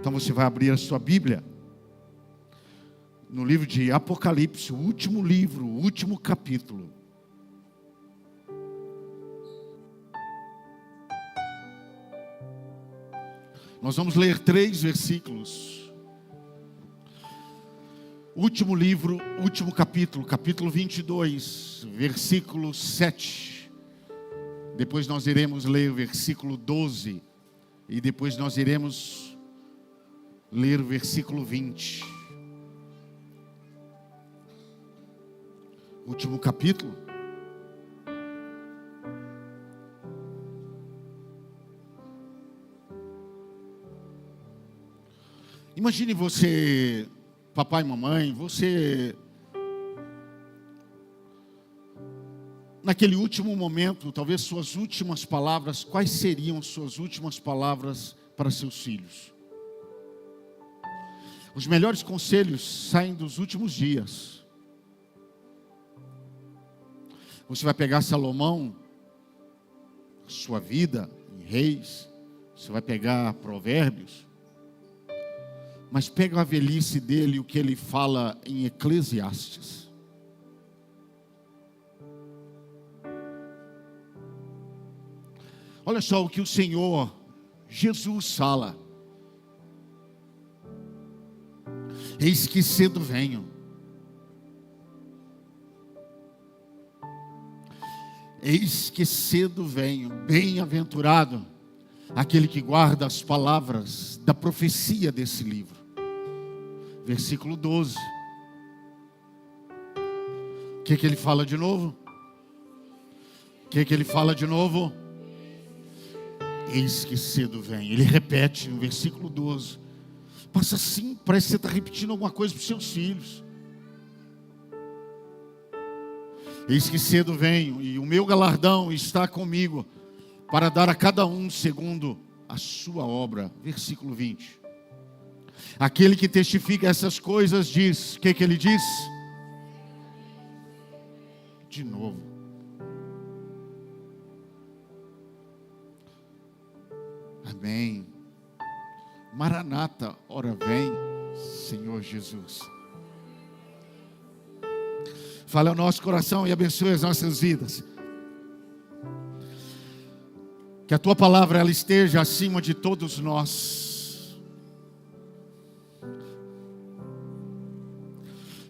Então você vai abrir a sua Bíblia no livro de Apocalipse, o último livro, o último capítulo. Nós vamos ler 3 versículos. Último livro, último capítulo, capítulo 22, versículo 7. Depois nós iremos ler o versículo 12. E depois nós iremos ler o versículo 20. Último capítulo. Imagine você, papai e mamãe, você naquele último momento, talvez suas últimas palavras, quais seriam suas últimas palavras para seus filhos? Os melhores conselhos saem dos últimos dias. Você vai pegar Salomão, sua vida em Reis, você vai pegar Provérbios, mas pega a velhice dele, o que ele fala em Eclesiastes. Olha só o que o Senhor Jesus fala. Eis que cedo venho. Eis que cedo venho. Bem-aventurado aquele que guarda as palavras da profecia desse livro. Versículo 12. O que ele fala de novo? O que ele fala de novo? Eis que cedo vem. Ele repete no versículo 12. Passa assim, parece que você está repetindo alguma coisa para os seus filhos. Eis que cedo venho, e o meu galardão está comigo, para dar a cada um segundo a sua obra. Versículo 20. Aquele que testifica essas coisas diz, o que ele diz? De novo. Amém. Maranata, ora vem, Senhor Jesus. Fale ao nosso coração e abençoe as nossas vidas. Que a tua palavra ela esteja acima de todos nós.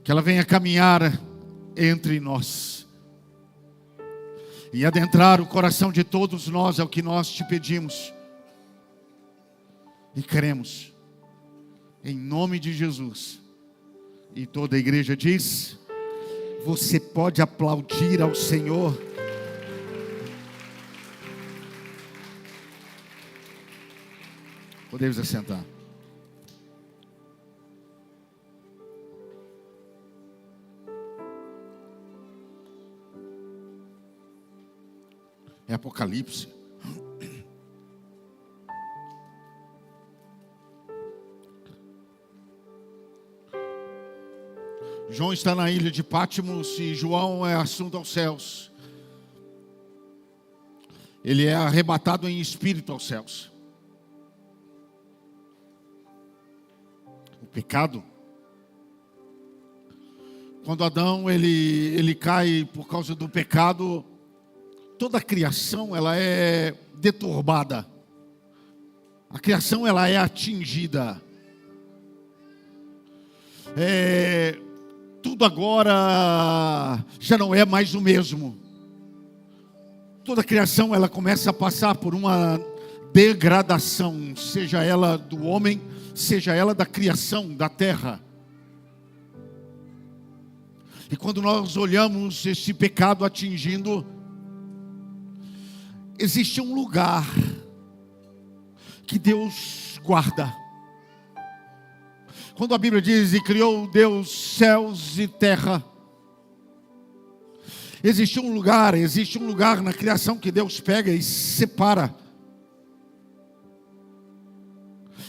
Que ela venha caminhar entre nós e adentrar o coração de todos nós, é o que nós te pedimos. E cremos, em nome de Jesus. E toda a igreja diz: você pode aplaudir ao Senhor. Podemos assentar. É Apocalipse. João está na ilha de Patmos e João é assunto aos céus. Ele é arrebatado em espírito aos céus. O pecado. Quando Adão ele cai por causa do pecado, toda a criação ela é deturbada. A criação ela é atingida. Tudo agora já não é mais o mesmo. Toda a criação ela começa a passar por uma degradação, seja ela do homem, seja ela da criação, da terra. E quando nós olhamos esse pecado atingindo, existe um lugar que Deus guarda. Quando a Bíblia diz, e criou Deus céus e terra, existe um lugar na criação que Deus pega e separa.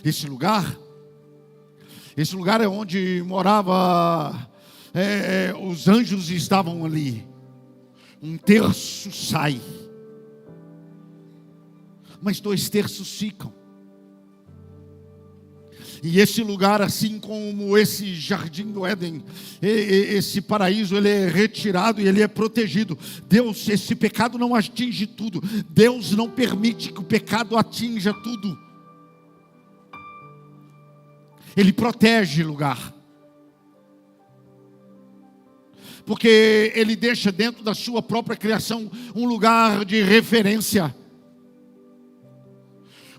Esse lugar é onde morava, os anjos estavam ali. 1/3 sai, mas 2/3 ficam. E esse lugar, assim como esse jardim do Éden, esse paraíso, ele é retirado e ele é protegido. Deus, esse pecado não atinge tudo. Deus não permite que o pecado atinja tudo. Ele protege o lugar. Porque Ele deixa dentro da sua própria criação um lugar de referência.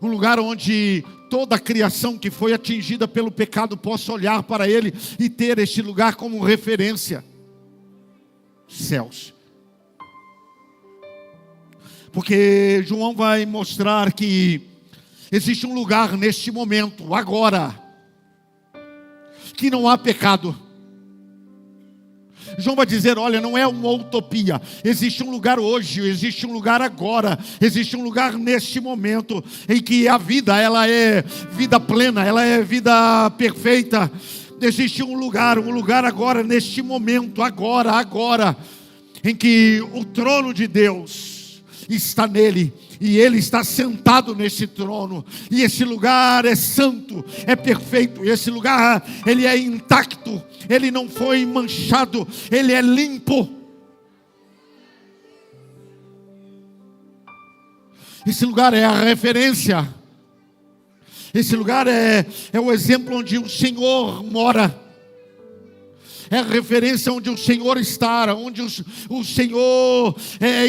Um lugar onde toda a criação que foi atingida pelo pecado possa olhar para Ele e ter este lugar como referência. Céus. Porque João vai mostrar que existe um lugar neste momento, agora, que não há pecado. João vai dizer, olha, não é uma utopia. Existe um lugar hoje, existe um lugar agora, existe um lugar neste momento em que a vida, ela é vida plena, ela é vida perfeita. Existe um lugar agora, neste momento, agora, em que o trono de Deus está nele. E Ele está sentado nesse trono. E esse lugar é santo, é perfeito. E esse lugar, ele é intacto. Ele não foi manchado. Ele é limpo. Esse lugar é a referência. Esse lugar é o exemplo onde o Senhor mora. É a referência onde o Senhor está, onde o Senhor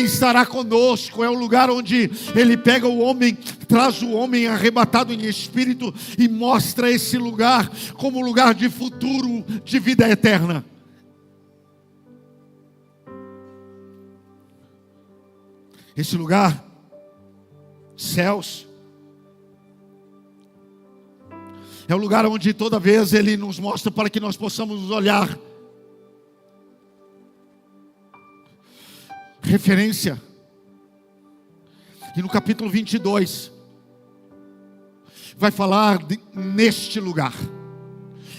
estará conosco. É o lugar onde Ele pega o homem, traz o homem arrebatado em espírito e mostra esse lugar como lugar de futuro, de vida eterna. Esse lugar, céus, é o lugar onde toda vez Ele nos mostra para que nós possamos olhar. Referência. E no capítulo 22 vai falar neste lugar.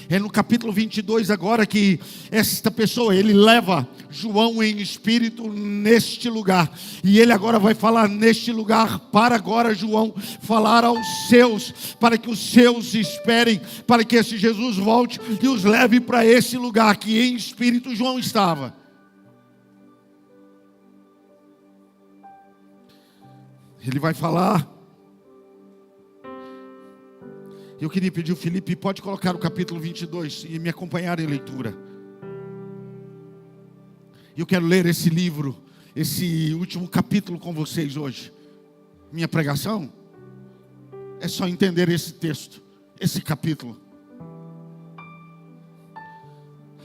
É no capítulo 22 agora que esta pessoa, ele leva João em espírito neste lugar. E ele agora vai falar neste lugar para agora João falar aos seus, para que os seus esperem, para que esse Jesus volte e os leve para esse lugar que em espírito João estava. Ele vai falar. Eu queria pedir o Felipe, pode colocar o capítulo 22 e me acompanhar em leitura. Eu quero ler esse livro, esse último capítulo com vocês hoje. Minha pregação é só entender esse texto, esse capítulo.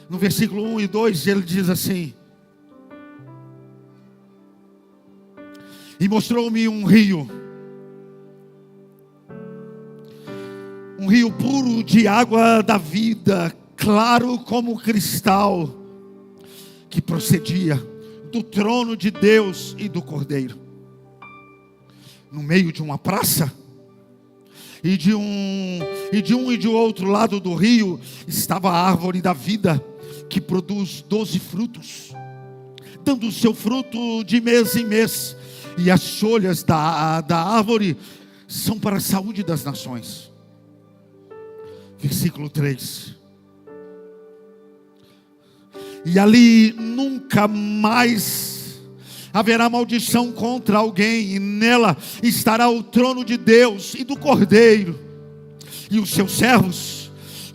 No versículo 1 e 2 ele diz assim: e mostrou-me um rio puro de água da vida, claro como cristal, que procedia do trono de Deus e do Cordeiro. No meio de uma praça, e de um e de outro lado do rio, estava a árvore da vida, que produz 12 frutos, dando o seu fruto de mês em mês. E as folhas da árvore são para a saúde das nações. Versículo 3. E ali nunca mais haverá maldição contra alguém, e nela estará o trono de Deus e do Cordeiro, e os seus servos.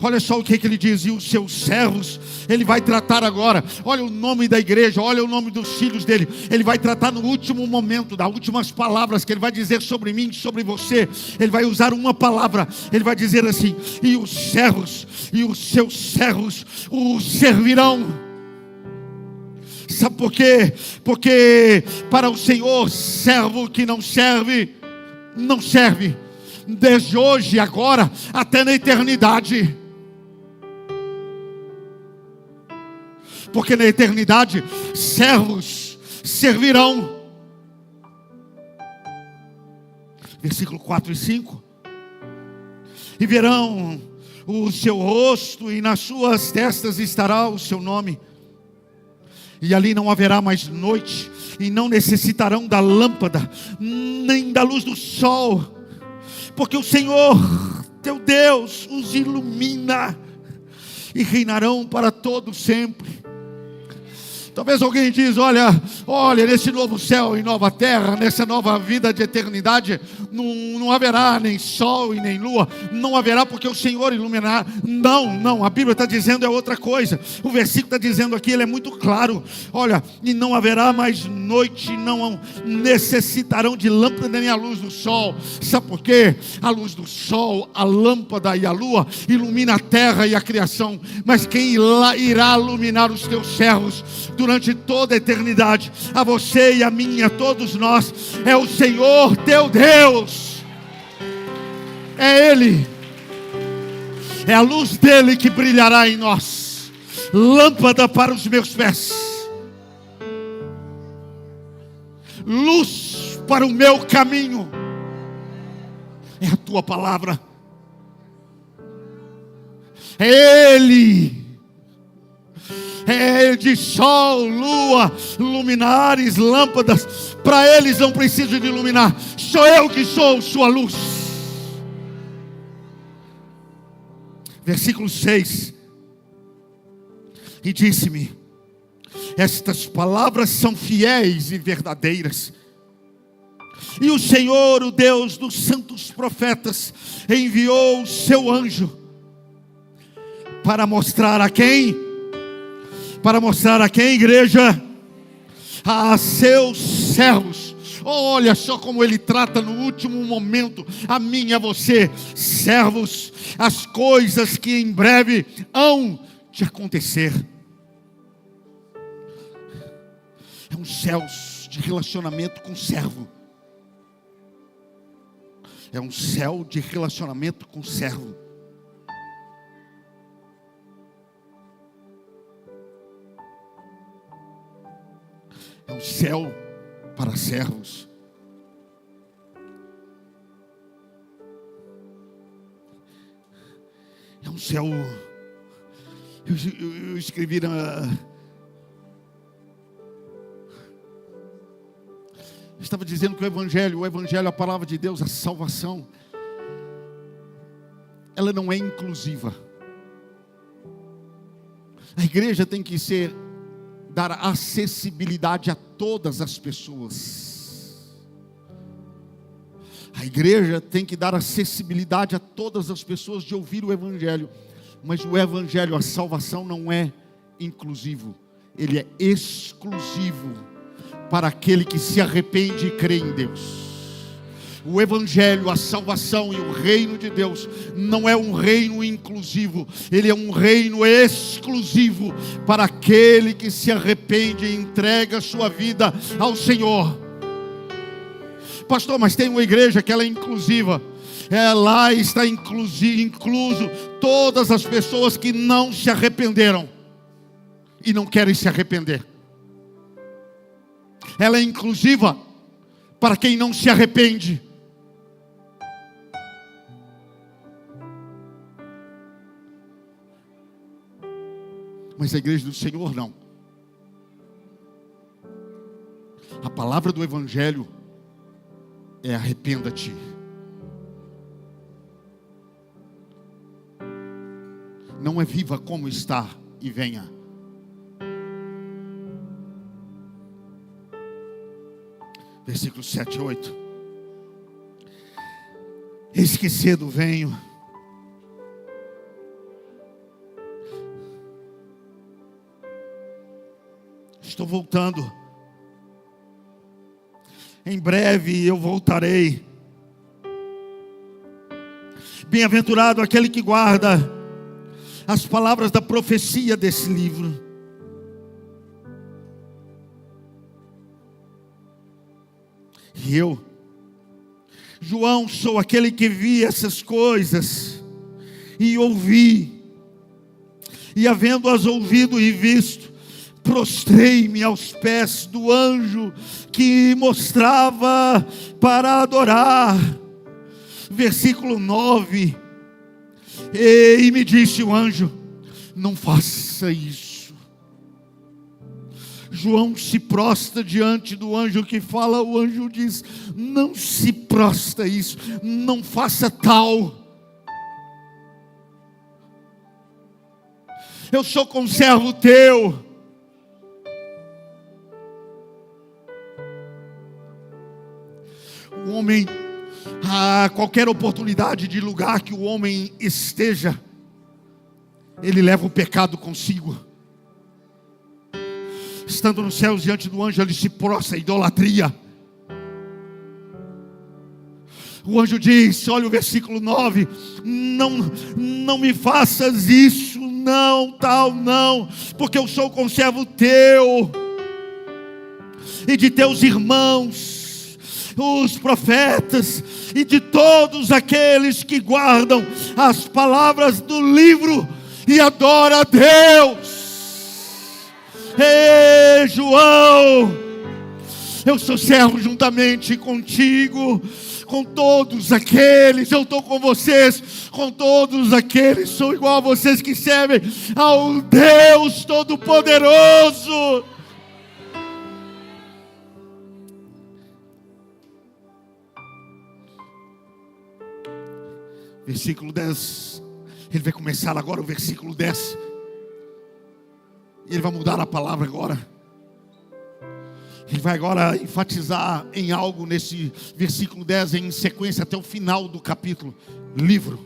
Olha só o que ele diz: e os seus servos, ele vai tratar agora. Olha o nome da igreja, olha o nome dos filhos dele. Ele vai tratar no último momento, das últimas palavras que ele vai dizer sobre mim, sobre você. Ele vai usar uma palavra, ele vai dizer assim: e os servos, e os seus servos o servirão. Sabe por quê? Porque para o Senhor, servo que não serve, não serve. Desde hoje, agora, até na eternidade. Porque na eternidade, servos servirão. Versículo 4 e 5. E verão o seu rosto, e nas suas testas estará o seu nome. E ali não haverá mais noite, e não necessitarão da lâmpada, nem da luz do sol, porque o Senhor teu Deus os ilumina e reinarão para todo sempre. Talvez alguém diz, olha, nesse novo céu e nova terra, nessa nova vida de eternidade, não haverá nem sol e nem lua, não haverá porque o Senhor iluminará. Não, a Bíblia está dizendo é outra coisa. O versículo está dizendo aqui, ele é muito claro. Olha, e não haverá mais noite, não necessitarão de lâmpada nem a luz do sol. Sabe por quê? A luz do sol, a lâmpada e a lua ilumina a terra e a criação, mas quem irá iluminar os teus servos durante toda a eternidade, a você e a mim e a todos nós, é o Senhor teu Deus. É Ele, é a luz dele que brilhará em nós, lâmpada para os meus pés, luz para o meu caminho, é a tua palavra. É Ele, é de sol, lua, luminares, lâmpadas. Para eles não preciso de iluminar, sou eu que sou sua luz. Versículo 6. E disse-me: estas palavras são fiéis e verdadeiras, e o Senhor, o Deus dos santos profetas, enviou o seu anjo para mostrar a quem? Para mostrar a quem, igreja? A seus servos. Olha só como ele trata no último momento a mim e a você, servos, as coisas que em breve hão de acontecer. É um céu de relacionamento com servo. É um céu de relacionamento com servo. É um céu para servos. É um céu. Eu escrevi estava dizendo que o Evangelho, a palavra de Deus, a salvação, ela não é inclusiva. A igreja tem que dar acessibilidade a todas as pessoas. A igreja tem que dar acessibilidade a todas as pessoas de ouvir o Evangelho. Mas o Evangelho, a salvação, não é inclusivo. Ele é exclusivo para aquele que se arrepende e crê em Deus. O Evangelho, a salvação e o reino de Deus não é um reino inclusivo. Ele é um reino exclusivo para aquele que se arrepende e entrega a sua vida ao Senhor. Pastor, mas tem uma igreja que ela é inclusiva. Lá está incluso todas as pessoas que não se arrependeram e não querem se arrepender. Ela é inclusiva para quem não se arrepende. Mas a igreja do Senhor não. A palavra do Evangelho é: arrependa-te. Não é viva como está e venha. Versículos 7 e 8. Eis que cedo venho, estou voltando, em breve eu voltarei. Bem-aventurado aquele que guarda as palavras da profecia desse livro. E eu, João, sou aquele que vi essas coisas e ouvi, e havendo-as ouvido e visto, prostrei-me aos pés do anjo que mostrava para adorar. Versículo 9. E me disse o anjo: não faça isso. João se prostra diante do anjo que fala. O anjo diz: não se prostra isso, não faça tal. Eu sou conservo teu. O homem, a qualquer oportunidade de lugar que o homem esteja, ele leva o pecado consigo. Estando nos céus diante do anjo, ele se prostra, idolatria. O anjo diz, olha o versículo 9: não me faças isso, não, tal, não, porque eu sou conservo teu e de teus irmãos, os profetas, e de todos aqueles que guardam as palavras do livro e adoram a Deus. Ei, João, eu sou servo juntamente contigo, com todos aqueles, eu estou com vocês, com todos aqueles, sou igual a vocês que servem ao Deus Todo-Poderoso. Versículo 10, ele vai começar agora o versículo 10, e ele vai mudar a palavra agora. Ele vai agora enfatizar em algo nesse versículo 10, em sequência até o final do capítulo. Livro.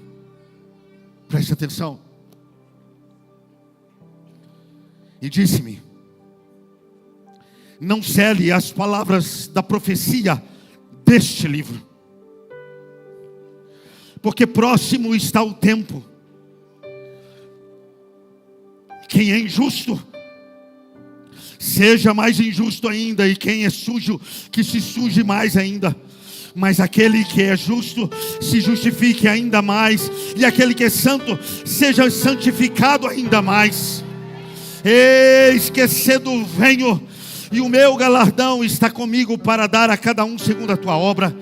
Preste atenção. E disse-me: não cele as palavras da profecia deste livro, porque próximo está o tempo. Quem é injusto, seja mais injusto ainda, e quem é sujo, que se suje mais ainda. Mas aquele que é justo, se justifique ainda mais, e aquele que é santo, seja santificado ainda mais. Eis que cedo venho, e o meu galardão está comigo para dar a cada um segundo a tua obra.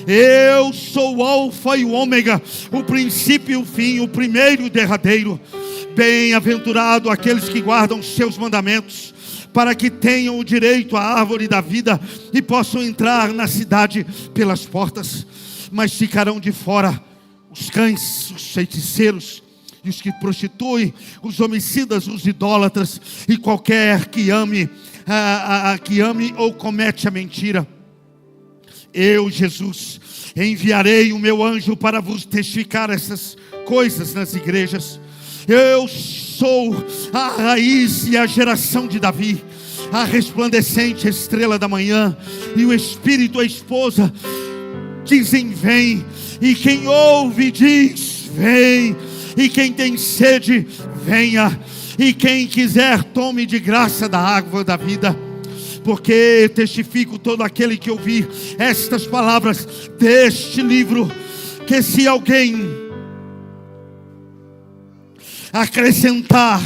Eu sou o Alfa e o Ômega, o princípio e o fim, o primeiro e o derradeiro. Bem-aventurado aqueles que guardam seus mandamentos, para que tenham o direito à árvore da vida e possam entrar na cidade pelas portas. Mas ficarão de fora os cães, os feiticeiros, e os que prostituem, os homicidas, os idólatras, e qualquer que ame ou comete a mentira. Eu, Jesus, enviarei o meu anjo para vos testificar essas coisas nas igrejas. Eu sou a raiz e a geração de Davi, a resplandecente estrela da manhã. E o Espírito e a esposa dizem: vem. E quem ouve diz: vem. E quem tem sede, venha. E quem quiser, tome de graça da água da vida. Porque testifico todo aquele que ouvir estas palavras deste livro, que se alguém acrescentar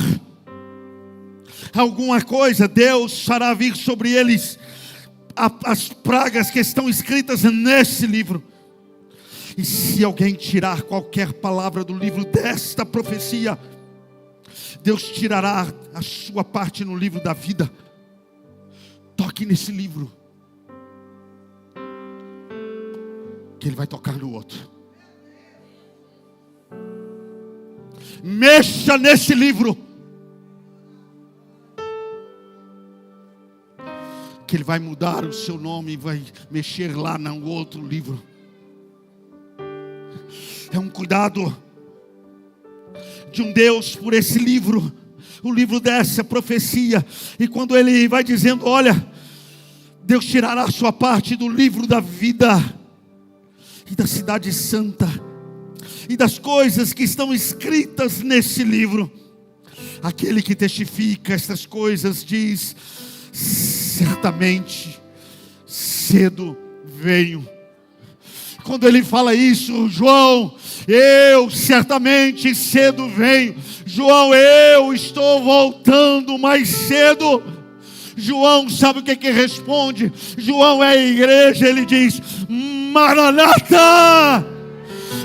alguma coisa, Deus fará vir sobre eles as pragas que estão escritas nesse livro. E se alguém tirar qualquer palavra do livro desta profecia, Deus tirará a sua parte no livro da vida. Toque nesse livro, que Ele vai tocar no outro. Mexa nesse livro, que Ele vai mudar o seu nome e vai mexer lá no outro livro. É um cuidado de um Deus por esse livro, o livro dessa profecia. E quando Ele vai dizendo: olha, Deus tirará a sua parte do livro da vida e da cidade santa e das coisas que estão escritas nesse livro. Aquele que testifica estas coisas diz: certamente cedo venho. Quando ele fala isso, João, eu certamente cedo venho. João, eu estou voltando mais cedo. João sabe o que responde? João é a igreja, ele diz: Maranata,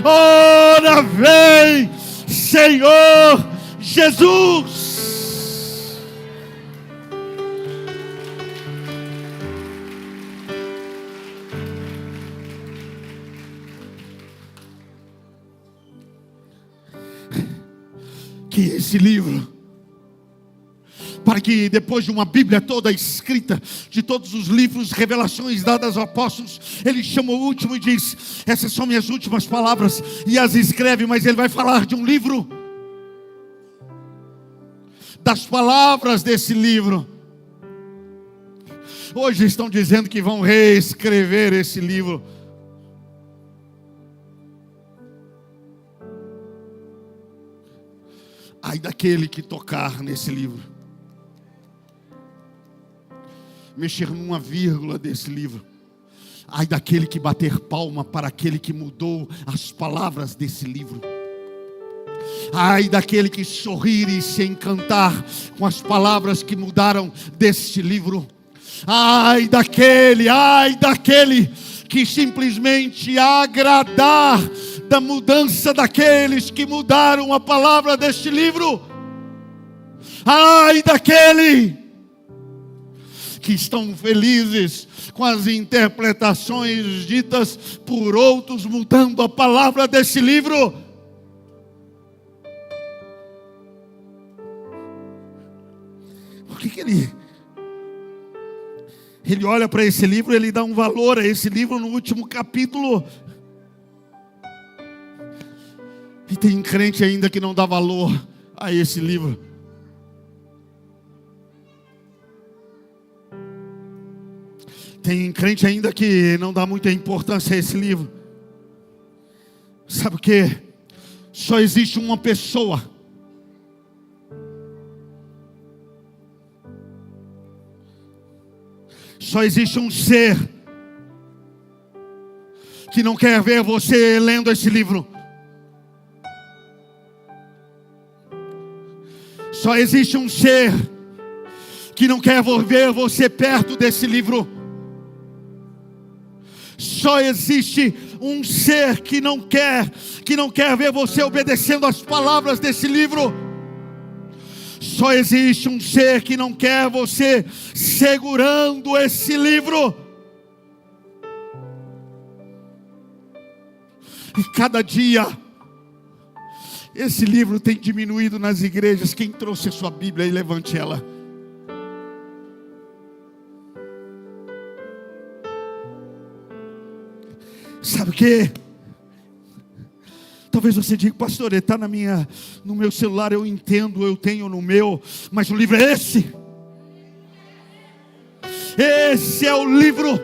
ora vem, Senhor Jesus. Que esse livro para que depois de uma Bíblia toda escrita, de todos os livros, revelações dadas aos apóstolos, ele chama o último e diz: essas são minhas últimas palavras, e as escreve. Mas ele vai falar de um livro, das palavras desse livro. Hoje estão dizendo que vão reescrever esse livro. Ai daquele que tocar nesse livro, mexer numa vírgula desse livro. Ai daquele que bater palma para aquele que mudou as palavras desse livro. Ai daquele que sorrir e se encantar com as palavras que mudaram deste livro. Ai daquele que simplesmente agradar da mudança daqueles que mudaram a palavra deste livro. Ai daquele que estão felizes com as interpretações ditas por outros, mudando a palavra desse livro. Por que ele olha para esse livro, ele dá um valor a esse livro no último capítulo? E tem crente ainda que não dá valor a esse livro. Tem crente ainda que não dá muita importância a esse livro. Sabe o que? Só existe uma pessoa só existe um ser que não quer ver você lendo esse livro. Só existe um ser que não quer ver você perto desse livro. Só existe um ser que não quer ver você obedecendo às palavras desse livro. Só existe um ser que não quer você segurando esse livro. E cada dia esse livro tem diminuído nas igrejas. Quem trouxe a sua Bíblia e levante ela. Sabe o que? Talvez você diga: pastor, ele está no meu celular, eu entendo, eu tenho no meu, mas o livro é esse. Esse é o livro.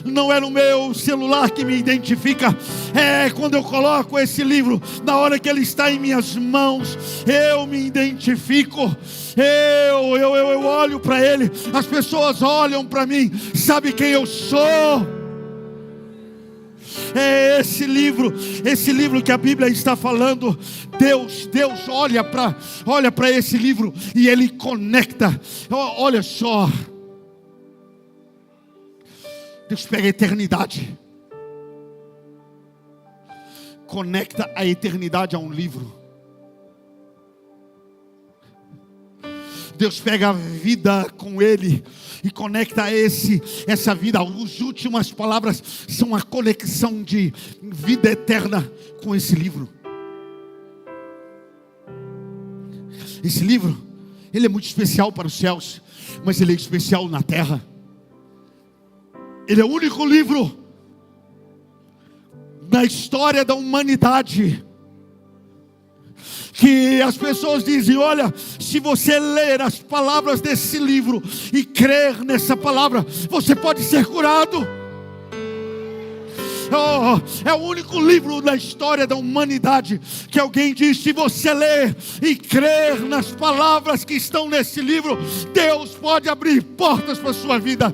Não é no meu celular que me identifica, é quando eu coloco esse livro, na hora que ele está em minhas mãos, eu me identifico. Eu olho para ele, as pessoas olham para mim, sabe quem eu sou? É esse livro que a Bíblia está falando. Deus olha para esse livro e Ele conecta. Olha só, Deus pega a eternidade, conecta a eternidade a um livro. Deus pega a vida com Ele e conecta essa vida. As últimas palavras são a conexão de vida eterna com esse livro. Esse livro, ele é muito especial para os céus, mas ele é especial na terra. Ele é o único livro na história da humanidade que as pessoas dizem: olha, se você ler as palavras desse livro e crer nessa palavra, você pode ser curado. É o único livro da história da humanidade que alguém diz: se você ler e crer nas palavras que estão nesse livro, Deus pode abrir portas para a sua vida.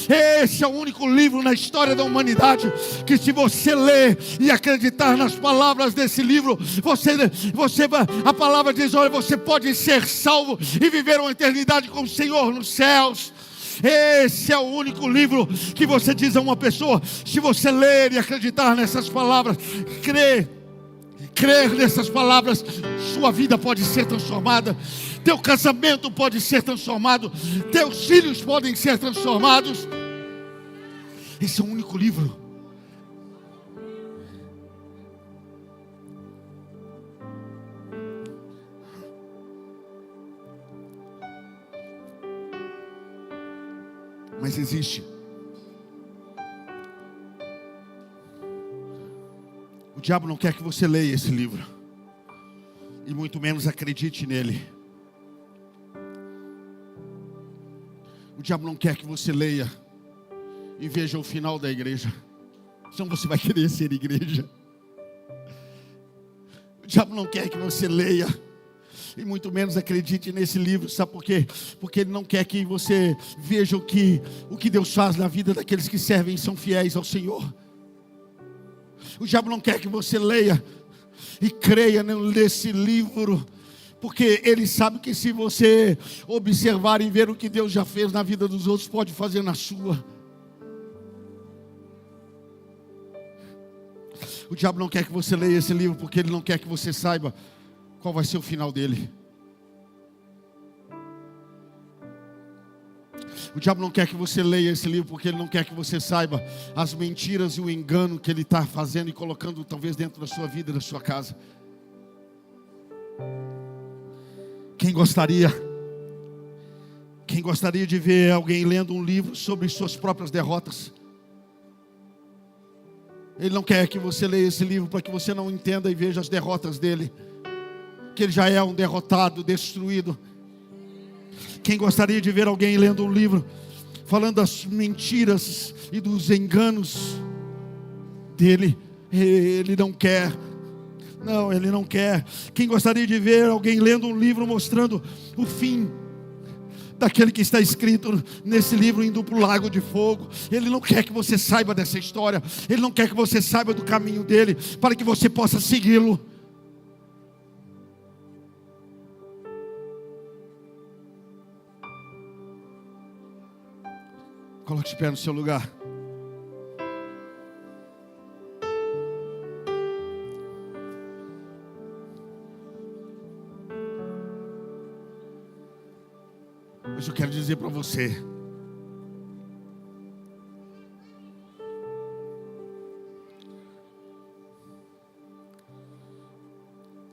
Esse é o único livro na história da humanidade que, se você ler e acreditar nas palavras desse livro, a palavra diz: olha, você pode ser salvo e viver uma eternidade com o Senhor nos céus. Esse é o único livro que você diz a uma pessoa: se você ler e acreditar nessas palavras, crer nessas palavras, sua vida pode ser transformada, teu casamento pode ser transformado, teus filhos podem ser transformados. Esse é o único livro. Mas existe. O diabo não quer que você leia esse livro, e muito menos acredite nele. O diabo não quer que você leia e veja o final da igreja, senão você vai querer ser igreja. O diabo não quer que você leia e muito menos acredite nesse livro. Sabe por quê? Porque ele não quer que você veja o que Deus faz na vida daqueles que servem e são fiéis ao Senhor. O diabo não quer que você leia e creia nesse livro, porque ele sabe que se você observar e ver o que Deus já fez na vida dos outros, pode fazer na sua. O diabo não quer que você leia esse livro, porque ele não quer que você saiba qual vai ser o final dele. O diabo não quer que você leia esse livro, porque ele não quer que você saiba as mentiras e o engano que ele está fazendo e colocando talvez dentro da sua vida, da sua casa. Quem gostaria de ver alguém lendo um livro sobre suas próprias derrotas? Ele não quer que você leia esse livro para que você não entenda e veja as derrotas dele, que ele já é um derrotado, destruído. Quem gostaria de ver alguém lendo um livro falando das mentiras e dos enganos dele? Ele não quer. Não, ele não quer. Quem gostaria de ver alguém lendo um livro mostrando o fim daquele que está escrito nesse livro, indo para o lago de fogo? Ele não quer que você saiba dessa história. Ele não quer que você saiba do caminho dele, para que você possa segui-lo. Coloque de pé no seu lugar. Mas eu quero dizer para você,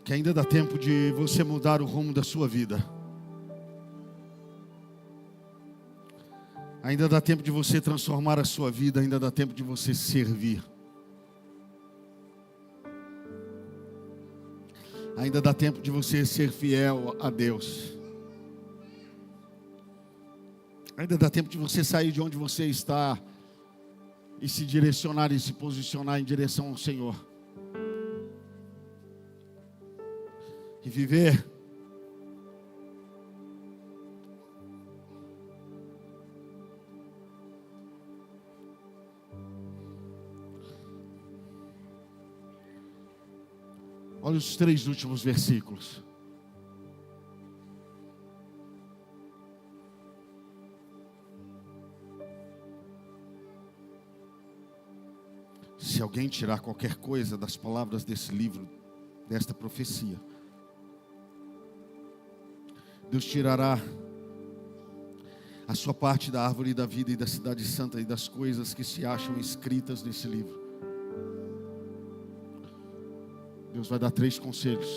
que ainda dá tempo de você mudar o rumo da sua vida. Ainda dá tempo de você transformar a sua vida. Ainda dá tempo de você servir. Ainda dá tempo de você ser fiel a Deus. Ainda dá tempo de você sair de onde você está e se direcionar e se posicionar em direção ao Senhor. E viver olha os 3 últimos versículos. Se alguém tirar qualquer coisa das palavras desse livro, desta profecia, Deus tirará a sua parte da árvore da vida e da cidade santa e das coisas que se acham escritas nesse livro. Deus vai dar 3 conselhos,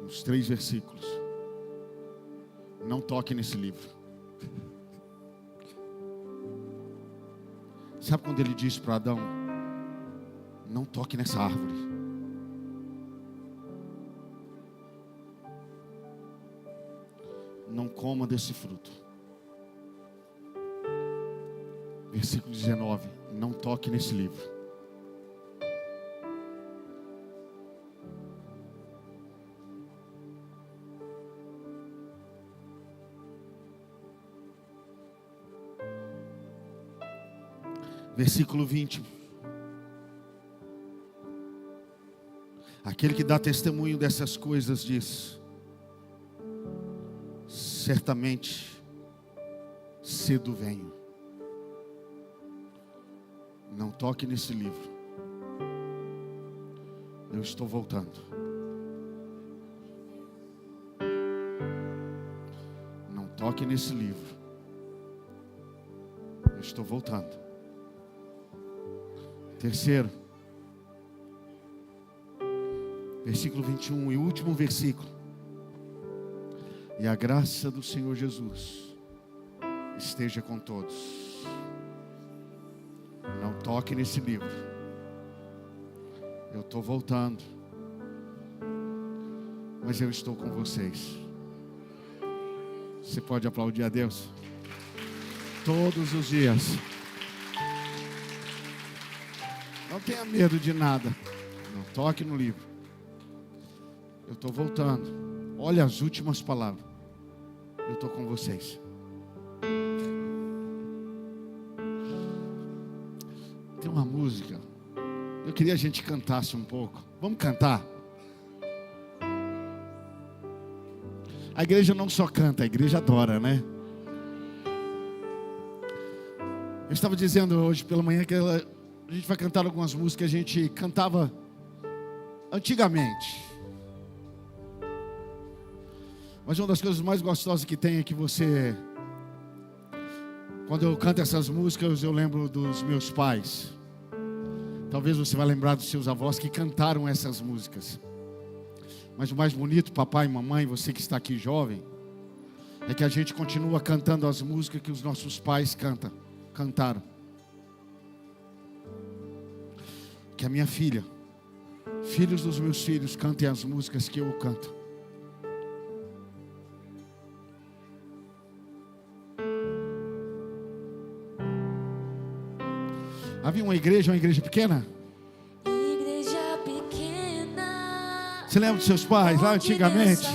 uns 3 versículos. Não toque nesse livro. Sabe quando ele disse para Adão: não toque nessa árvore. Não coma desse fruto. Versículo 19: não toque nesse livro. Versículo 20: aquele que dá testemunho dessas coisas diz: certamente cedo venho. Não toque nesse livro. Eu estou voltando. Não toque nesse livro. Eu estou voltando. Terceiro, versículo 21 e último versículo: e a graça do Senhor Jesus esteja com todos. não toque nesse livro. Eu estou voltando, mas eu estou com vocês. Você pode aplaudir a Deus? Todos os dias. Não tenha medo de nada. Não toque no livro. Eu estou voltando. Olha as últimas palavras. Eu estou com vocês. Tem uma música. Eu queria que a gente cantasse um pouco. Vamos cantar? A igreja não só canta, a igreja adora, né? Eu estava dizendo hoje pela manhã que a gente vai cantar algumas músicas que a gente cantava antigamente. Mas uma das coisas mais gostosas que tem é que você, quando eu canto essas músicas, eu lembro dos meus pais. Talvez você vai lembrar dos seus avós que cantaram essas músicas. Mas o mais bonito, papai e mamãe, você que está aqui jovem, é que a gente continua cantando as músicas que os nossos pais cantaram. Que a minha filha, filhos dos meus filhos, cantem as músicas que eu canto. Havia uma igreja pequena? Igreja pequena. Você lembra dos seus pais lá antigamente?